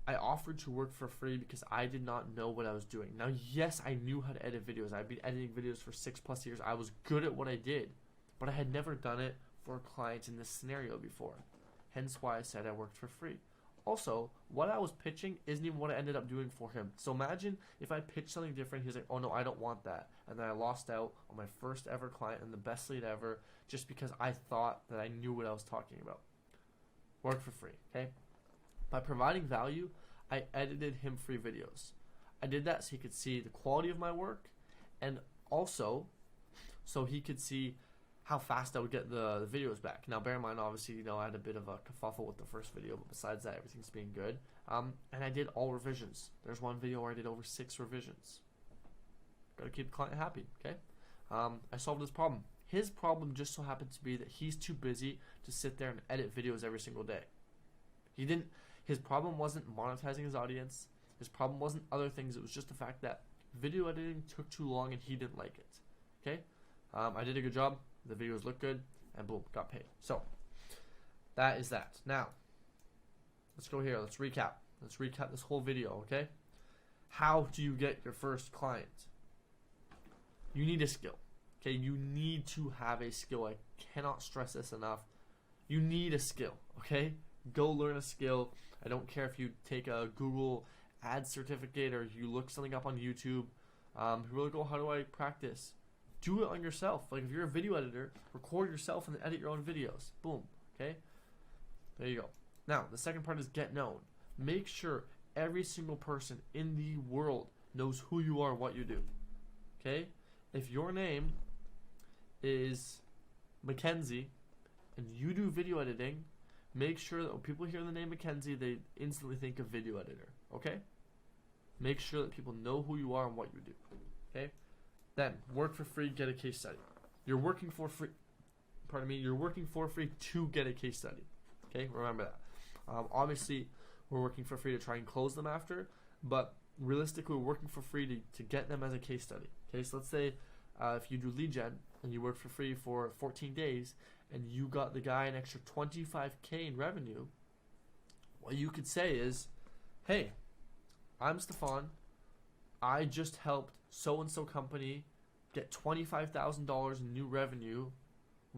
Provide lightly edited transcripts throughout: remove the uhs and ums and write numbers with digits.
I offered to work for free because I did not know what I was doing. Now, yes, I knew how to edit videos. I've been editing videos for 6+ years. I was good at what I did, but I had never done it for a client in this scenario before. Hence why I said I worked for free. Also, what I was pitching isn't even what I ended up doing for him. So imagine if I pitched something different, he's like, oh no, I don't want that. And then I lost out on my first ever client and the best lead ever just because I thought that I knew what I was talking about. Work for free, okay? By providing value, I edited him free videos. I did that so he could see the quality of my work, and also so he could see how fast I would get the videos back. Now, bear in mind, obviously, I had a bit of a kerfuffle with the first video, but besides that, everything's being good. And I did all revisions. There's one video where I did over 6 revisions. Got to keep the client happy, okay? I solved his problem. His problem just so happened to be that he's too busy to sit there and edit videos every single day. His problem wasn't monetizing his audience. His problem wasn't other things. It was just the fact that video editing took too long and he didn't like it, okay? I did a good job. The videos look good, and boom, got paid. So that is that. Now, let's go here. Let's recap. Let's recap this whole video, okay? How do you get your first client? You need a skill, okay? You need to have a skill. I cannot stress this enough. You need a skill, okay? Go learn a skill. I don't care if you take a Google Ads certificate or you look something up on YouTube. You really go, how do I practice? Do it on yourself. Like if you're a video editor, record yourself and then edit your own videos. Boom. Okay? There you go. Now, the second part is get known. Make sure every single person in the world knows who you are and what you do. Okay? If your name is Mackenzie and you do video editing, make sure that when people hear the name Mackenzie, they instantly think of video editor. Okay? Make sure that people know who you are and what you do. Okay? Then, work for free, get a case study. You're working for free. Pardon me. You're working for free to get a case study. Okay, remember that. Obviously, we're working for free to try and close them after, but realistically, we're working for free to get them as a case study. Okay, so let's say if you do lead gen and you work for free for 14 days and you got the guy an extra 25K in revenue, what you could say is, hey, I'm Stefan. I just helped so-and-so company get $25,000 in new revenue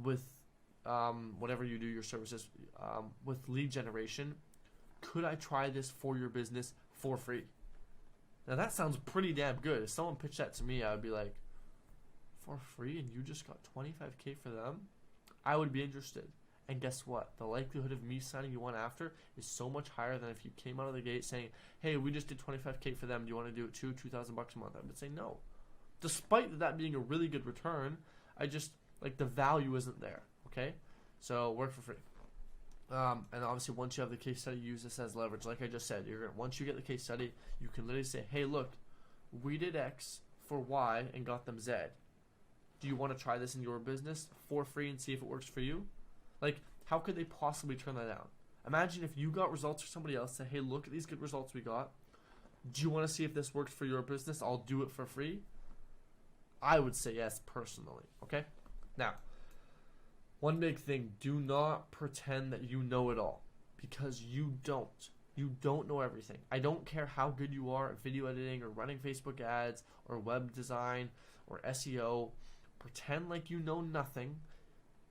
with whatever you do, your services, with lead generation. Could I try this for your business for free? Now that sounds pretty damn good. If someone pitched that to me, I would be like, for free and you just got 25K for them? I would be interested. And guess what? The likelihood of me signing you on after is so much higher than if you came out of the gate saying, hey, we just did 25K for them. Do you want to do it too? $2,000 a month. I would say no. Despite that being a really good return, I just, like, the value isn't there. Okay? So work for free. And obviously once you have the case study, use this as leverage. Like I just said, once you get the case study, you can literally say, hey, look, we did X for Y and got them Z. Do you want to try this in your business for free and see if it works for you? Like, how could they possibly turn that down? Imagine if you got results for somebody else, say, hey, look at these good results we got. Do you want to see if this works for your business? I'll do it for free. I would say yes, personally. Okay? Now, one big thing, do not pretend that you know it all, because you don't. You don't know everything. I don't care how good you are at video editing or running Facebook ads or web design or SEO. Pretend like you know nothing,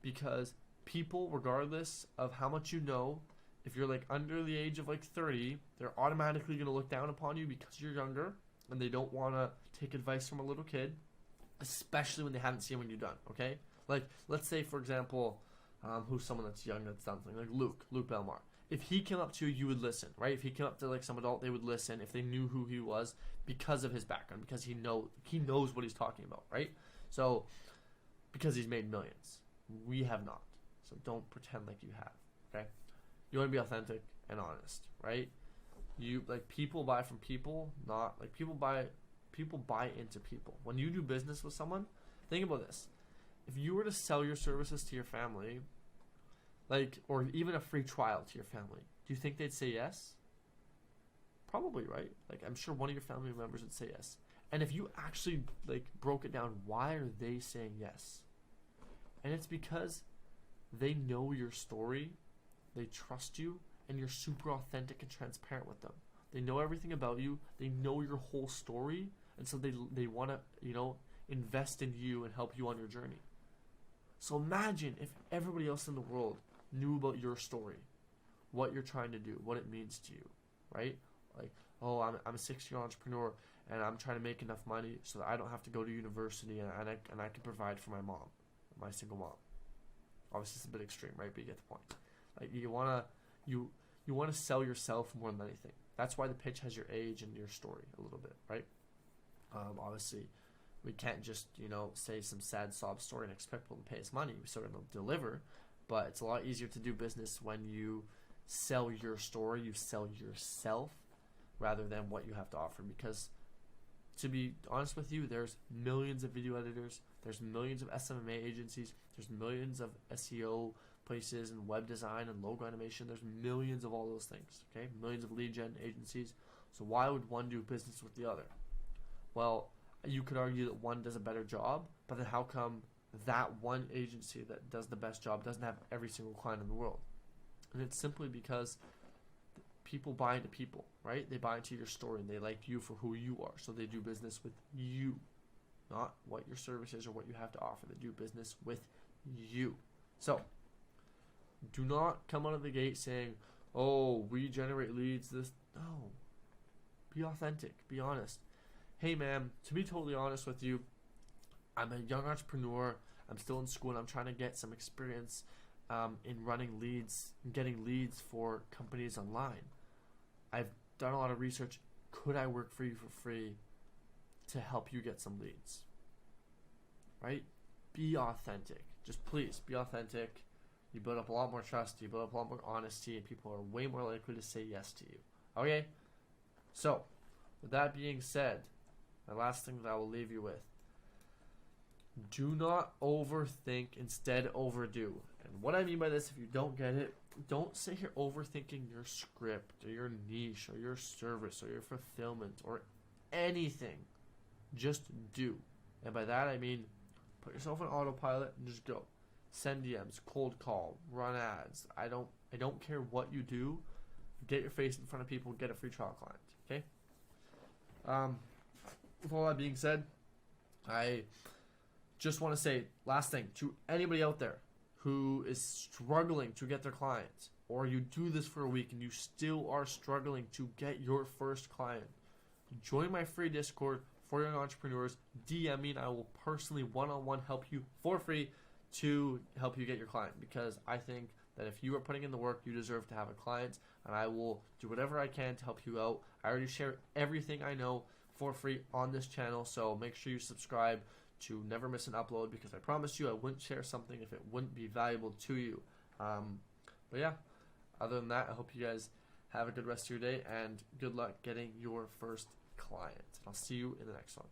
because people, regardless of how much you know, if you're like under the age of like 30, they're automatically going to look down upon you because you're younger and they don't want to take advice from a little kid, especially when they haven't seen what you've done. Okay? Like, let's say, for example, who's someone that's young that's done something, like Luke Belmar. If he came up to you, you would listen, right? If he came up to like some adult, they would listen if they knew who he was because of his background, because he knows what he's talking about, right? So, because he's made millions. We have not. So don't pretend like you have, okay? You want to be authentic and honest, right? You, like, people buy from people, not, like, people buy into people. When you do business with someone, think about this. If you were to sell your services to your family, like, or even a free trial to your family, do you think they'd say yes? Probably, right? Like, I'm sure one of your family members would say yes. And if you actually, like, broke it down, why are they saying yes? And it's because they know your story, they trust you, and you're super authentic and transparent with them. They know everything about you. They know your whole story, and so they want to, invest in you and help you on your journey. So imagine if everybody else in the world knew about your story, what you're trying to do, what it means to you, right? Like, oh, I'm a 6-year entrepreneur and I'm trying to make enough money so that I don't have to go to university and I can provide for my mom, my single mom. Obviously, it's a bit extreme, right? But you get the point. Like, you wanna sell yourself more than anything. That's why the pitch has your age and your story a little bit, right? Obviously, we can't just say some sad sob story and expect people to pay us money. We sort of deliver, but it's a lot easier to do business when you sell your story, you sell yourself, rather than what you have to offer. Because to be honest with you, there's millions of video editors, there's millions of SMMA agencies, there's millions of SEO places and web design and logo animation. There's millions of all those things, okay? Millions of lead gen agencies. So why would one do business with the other? Well, you could argue that one does a better job, but then how come that one agency that does the best job doesn't have every single client in the world? And it's simply because people buy into people, right? They buy into your story and they like you for who you are. So they do business with you, not what your service is or what you have to offer. They do business with you. So do not come out of the gate saying, oh, we generate leads. No. Be authentic. Be honest. Hey, man, to be totally honest with you, I'm a young entrepreneur. I'm still in school and I'm trying to get some experience in running leads and getting leads for companies online. I've done a lot of research. Could I work for you for free to help you get some leads? Right? Be authentic. Just please be authentic. You build up a lot more trust. You build up a lot more honesty, and people are way more likely to say yes to you. Okay? So, with that being said, the last thing that I will leave you with: do not overthink, instead overdo. And what I mean by this, if you don't get it, don't sit here overthinking your script or your niche or your service or your fulfillment or anything. Just do. And by that I mean put yourself on autopilot and just go. Send DMs, cold call, run ads. I don't care what you do. Get your face in front of people, get a free trial client. Okay? With all that being said, I just want to say, last thing, to anybody out there who is struggling to get their clients, or you do this for a week and you still are struggling to get your first client, join my free Discord for young entrepreneurs. DM me and I will personally one-on-one help you for free to help you get your client, because I think that if you are putting in the work, you deserve to have a client, and I will do whatever I can to help you out. I already share everything I know for free on this channel, so make sure you subscribe to never miss an upload, because I promise you I wouldn't share something if it wouldn't be valuable to you. But yeah, other than that, I hope you guys have a good rest of your day and good luck getting your first client. I'll see you in the next one.